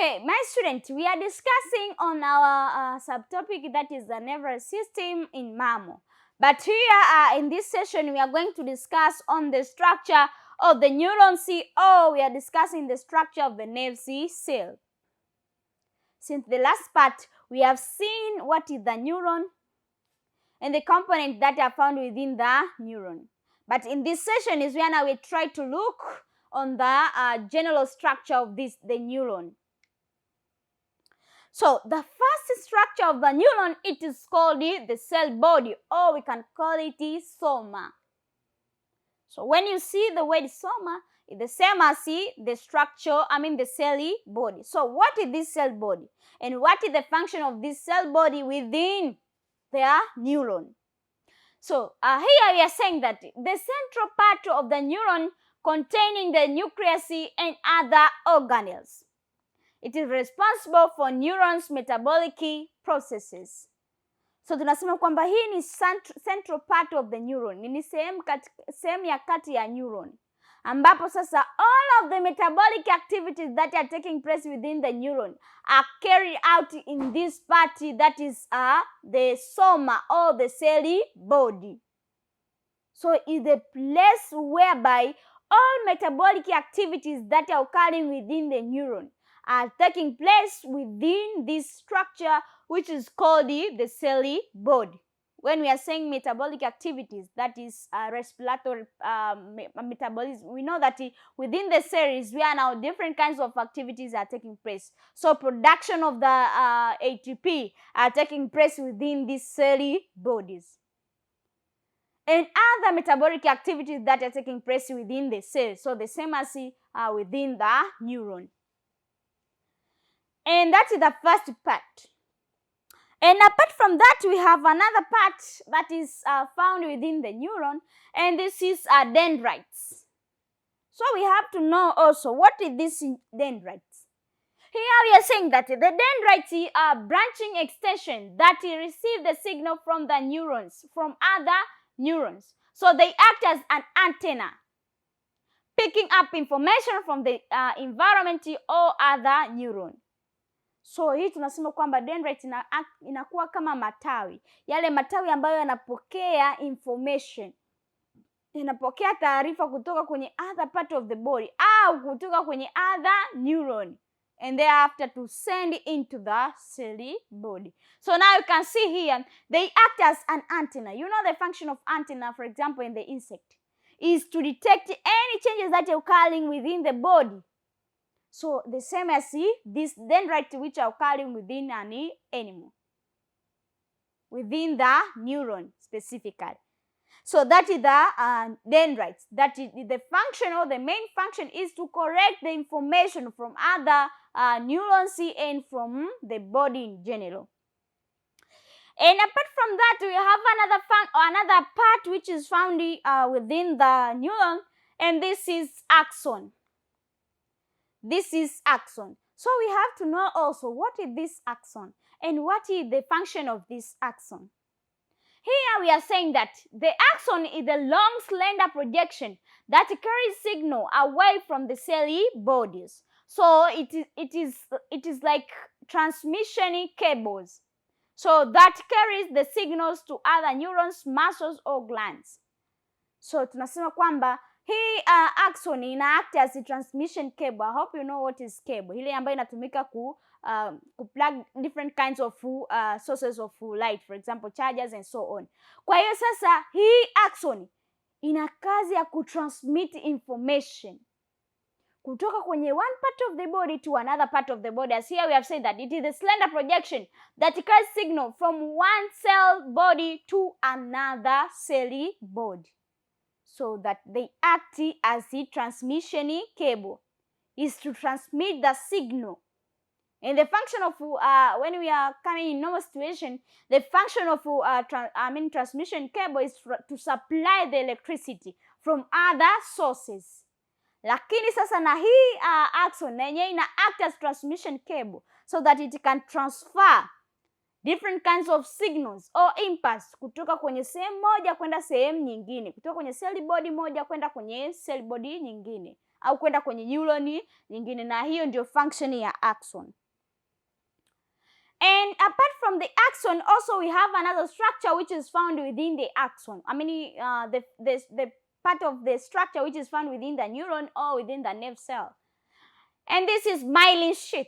Okay, my student, we are discussing on our subtopic that is the nervous system in mammal. But here in this session, we are going to discuss on the structure of the neuron we are discussing the structure of the nerve cell. Since the last part, we have seen what is the neuron and the components that are found within the neuron. But in this session is where now we try to look on the general structure of the neuron. So the first structure of the neuron, it is called the cell body, or we can call it the soma. So when you see the word soma, it's the same as the structure, the cell body. So what is this cell body? And what is the function of this cell body within the neuron? So here we are saying that the central part of the neuron containing the nucleus and other organelles. It is responsible for neurons metabolic processes. So tunasema kwamba hii ni central part of the neuron. Ni sehemu ya kati ya neuron. Ambapo sasa all of the metabolic activities that are taking place within the neuron are carried out in this part that is the soma or the cell body. So it's the place whereby all metabolic activities that are occurring within the neuron are taking place within this structure, which is called the cell body. When we are saying metabolic activities, that is respiratory metabolism, we know that within the cell is where now different kinds of activities are taking place. So production of the ATP are taking place within these cell bodies. And other metabolic activities that are taking place within the cell. So the same as within the neuron. And that is the first part. And apart from that, we have another part that is found within the neuron, and this is dendrites. So we have to know also what is this dendrites. Here we are saying that the dendrites are branching extensions that receive the signal from the neurons, from other neurons. So they act as an antenna, picking up information from the environment or other neuron. So hii tunasema kwamba dendrite inakuwa kama matawi. Yale matawi ambayo yanapokea information. Yanapokea taarifa kutoka kwenye other part of the body au kutoka kwenye other neuron. And thereafter to send into the cell body. So now you can see here, they act as an antenna. You know the function of antenna, for example, in the insect, is to detect any changes that are occurring within the body. So the same as these dendrites which are occurring within an animal, within the neuron specifically. So that is the dendrites. That is the function, or the main function is to collect the information from other neurons and from the body in general. And apart from that, we have another part which is found within the neuron, and this is axon. This is axon. So we have to know also what is this axon and what is the function of this axon. Here we are saying that the axon is a long slender projection that carries signal away from the cell bodies. So it is like transmission cables. So that carries the signals to other neurons, muscles or glands. So tunasema kwamba hii axon ina act as a transmission cable. I hope you know what is cable. Ile ambayo inatumika ku plug different kinds of sources of light, for example chargers and so on. Kwa hiyo sasa hii axon ina kazi ya kutransmit information kutoka kwenye one part of the body to another part of the body. As here we have said that it is a slender projection that carries signal from one cell body to another cell body. So that they act as the transmission cable, is to transmit the signal. And the function of when we are coming in normal situation, the function of transmission cable is to supply the electricity from other sources. Lakini sasa na hii axon na yenyewe ina act as transmission cable so that it can transfer different kinds of signals or impulse kutoka kwenye sehemu moja kwenda sehemu nyingine, kutoka kwenye cell body moja kwenda kwenye cell body nyingine, au kwenda kwenye neuron nyingine, na hiyo ndio function ya axon. And apart from the axon, also we have another structure which is found within the axon. The part of the structure which is found within the neuron or within the nerve cell. And this is myelin sheath.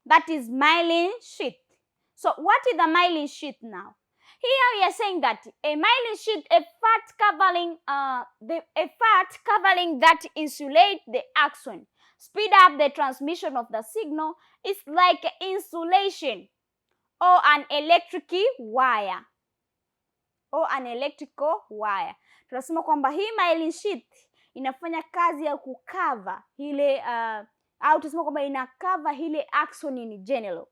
That is myelin sheath. So what is the myelin sheath now? Here we are saying that a myelin sheath, a fat covering that insulates the axon, speed up the transmission of the signal, is like insulation or an electric wire. Tunasema kwamba hii myelin sheath inafanya kazi ya kukava ile au tunasema kwamba inakava ile axon in general.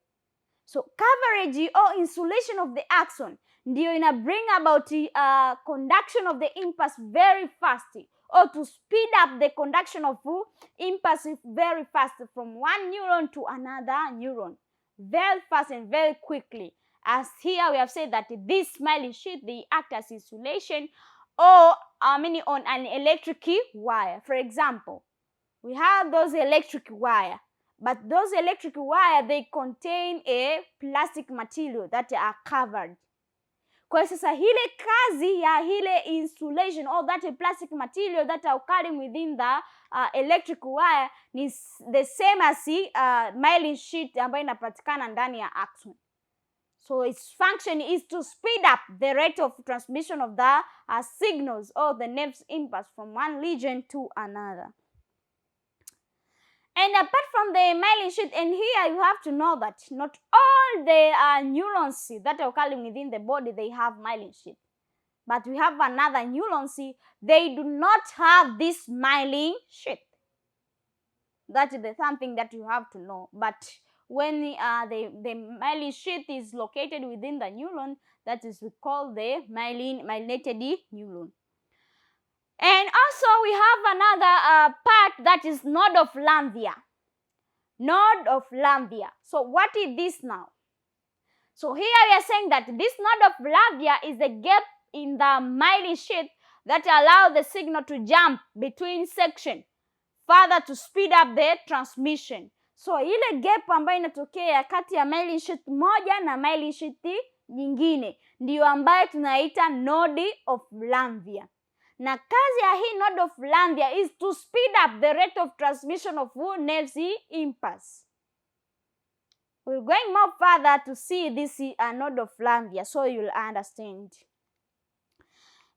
So coverage or insulation of the axon ndio ina bring about conduction of the impulse very fast, or to speed up the conduction of impulse very fast from one neuron to another neuron, very fast and very quickly. As here we have said that this myelin sheath, they act as insulation or on an electric wire. For example, we have those electric wire, but those electric wire, they contain a plastic material that are covered. Kwa sasa hile kazi ya hile insulation or that plastic material that are occurring within the electric wire is the same as myelin sheath ambayo inapatikana ndani ya axon. So its function is to speed up the rate of transmission of the signals or the nerve's impulse from one region to another. And apart from the myelin sheath, and here you have to know that not all the neurons that are occurring within the body, they have myelin sheath. But we have another neurons, they do not have this myelin sheath. That is something that you have to know. But when the myelin sheath is located within the neuron, that is we call the myelinated neuron. And also we have another part that is node of Lanvia. Node of Lanvia. So what is this now? So here we are saying that this node of Lanvia is the gap in the myelin sheath that allows the signal to jump between sections further to speed up the transmission. So ile gap ambayo inatokea kati ya myelin sheath moja na myelin sheath nyingine ndiyo ambayo tunaita node of Lanvia. Na kazi ya hii node of Lanvia is to speed up the rate of transmission of nerve impulse. We're going more further to see this node of Lanvia, so you'll understand.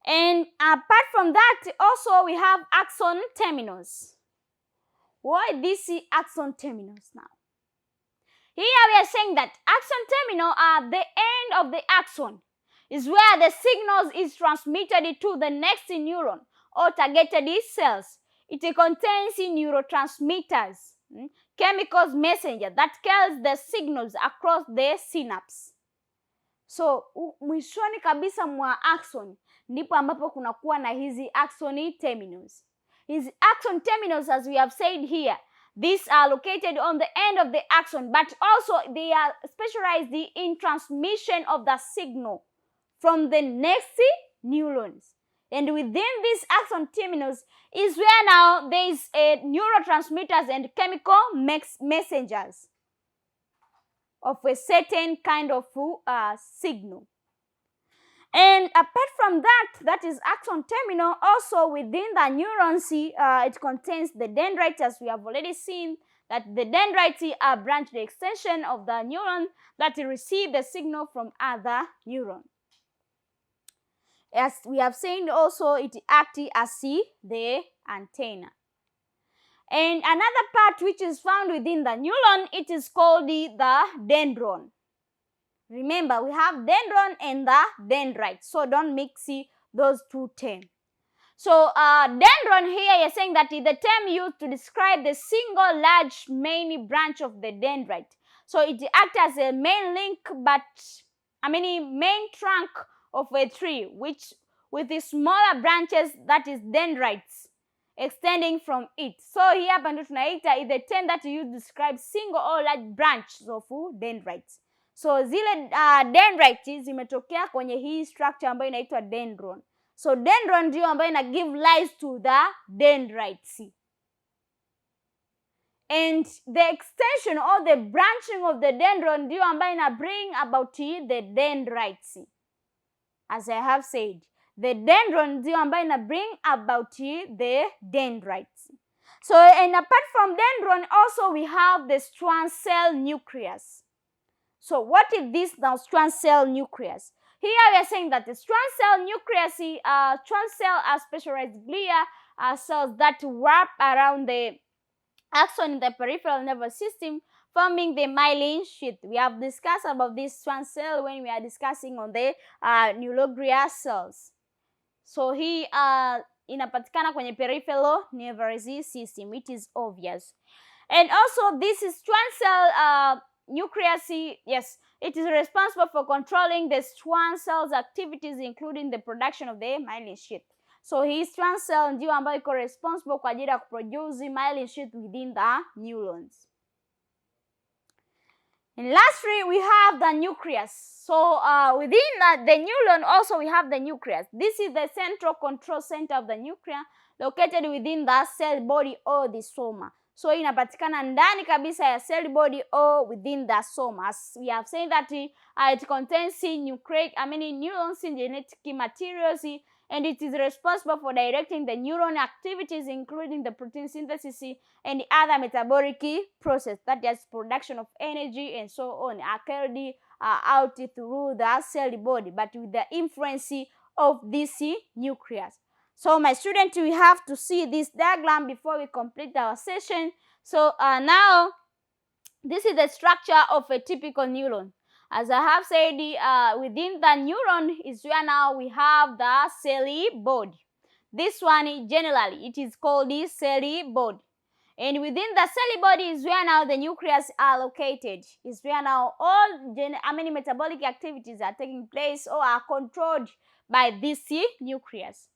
And apart from that, also we have axon terminals. What is this axon terminals now? Here we are saying that axon terminal are the end of the axon, is where the signals is transmitted to the next neuron or targeted cells. It contains neurotransmitters, chemicals messenger that carries the signals across the synapse. So mwishoni kabisa mwa axon ndipo ambapo kunakuwa na hizi axon terminals. Hizi axon terminals, as we have said here, these are located on the end of the axon, but also they are specialized in transmission of the signal from the next neurons. And within these axon terminals is where now there is neurotransmitters and chemical messengers of a certain kind of signal. And apart from that is axon terminal, also within the neurons, it contains the dendrites, as we have already seen, that the dendrites are branched extension of the neuron that receive the signal from other neurons. As we have seen also, it acts as the antenna. And another part which is found within the neuron, it is called the dendron. Remember, we have dendron and the dendrite, so don't mix those two terms. So dendron here, you're saying that is the term used to describe the single large main branch of the dendrite. So it acts as a main link, main trunk of a tree, which with the smaller branches, that is dendrites, extending from it. So here hapa ndio tunaita is the term that you describe single or large branches of dendrites. So zile dendrites zimetokea kwenye hii structure ambayo inaitwa dendron. So dendron ndio ambayo ina give rise to the dendrites. And the extension or the branching of the dendron ndio ambayo ina bring about the dendrites. As I have said, the dendron ndio ambayo ina bring about the dendrites. So, and apart from dendron, also we have the strand cell nucleus. So what is this now, strand cell nucleus? Here we are saying that the strand cell nucleus, strand cell are specialized glia cells that wrap around the axon in the peripheral nervous system, forming the myelin sheath. We have discussed about this strand cell when we are discussing on the neuroglia cells. So hii inapatikana kwenye peripheral nervous system. It is obvious. And also this is strand cell nucleus, yes, it is responsible for controlling the strand cells activities, including the production of the myelin sheath. So hii strand cell ndio ambayo iko responsible kwa ajili ya kuproduce myelin sheath within the neurons. And lastly, we have the nucleus. So within the neuron also we have the nucleus. This is the central control center of the nucleus, located within the cell body or the soma. So inapatikana ndani kabisa ya cell body or within the soma. As we have said that it contains neurons, genetic materials, and it is responsible for directing the neuron activities, including the protein synthesis and the other metabolic process, that is production of energy and so on, are carried out through the cell body, but with the influence of this nucleus. So my students, we have to see this diagram before we complete our session. So now this is the structure of a typical neuron. As I have said, within the neuron is where now we have the cell body. This one generally it is called the cell body. And within the cell body is where now the nucleus are located. Is where now all metabolic activities are taking place or are controlled by this nucleus.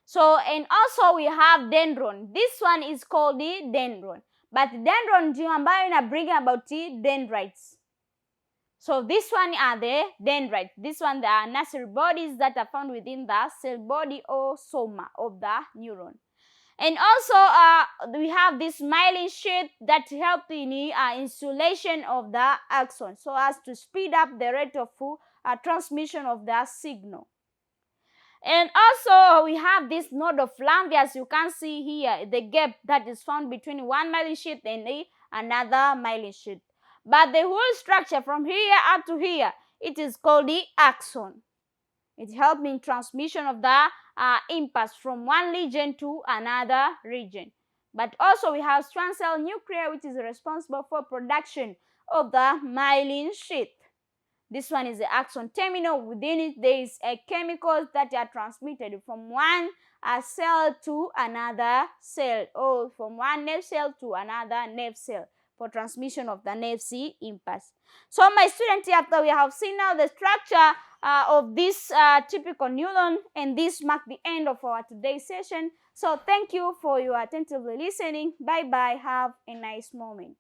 So, and also we have dendron. This one is called the dendron. But dendron ndio ambayo ina bring about the dendrites. So this one are the dendrites. This one, the nursery bodies that are found within the cell body or soma of the neuron. And also we have this myelin sheath that help in insulation of the axon, so as to speed up the rate of transmission of the signal. And also we have this node of Lamb, as you can see here, the gap that is found between one myelin sheath and another myelin sheath. But the whole structure from here up to here, it is called the axon. It helps in transmission of the impulse from one region to another region. But also we have strand cell nucleus, which is responsible for production of the myelin sheath. This one is the axon terminal. Within it, there is chemicals that are transmitted from one cell to another cell, or from one nerve cell to another nerve cell, for transmission of the nerve impulse. So my students, after we have seen now the structure of this typical neuron, and this marks the end of our today's session. So thank you for your attentively listening. Bye bye. Have a nice moment.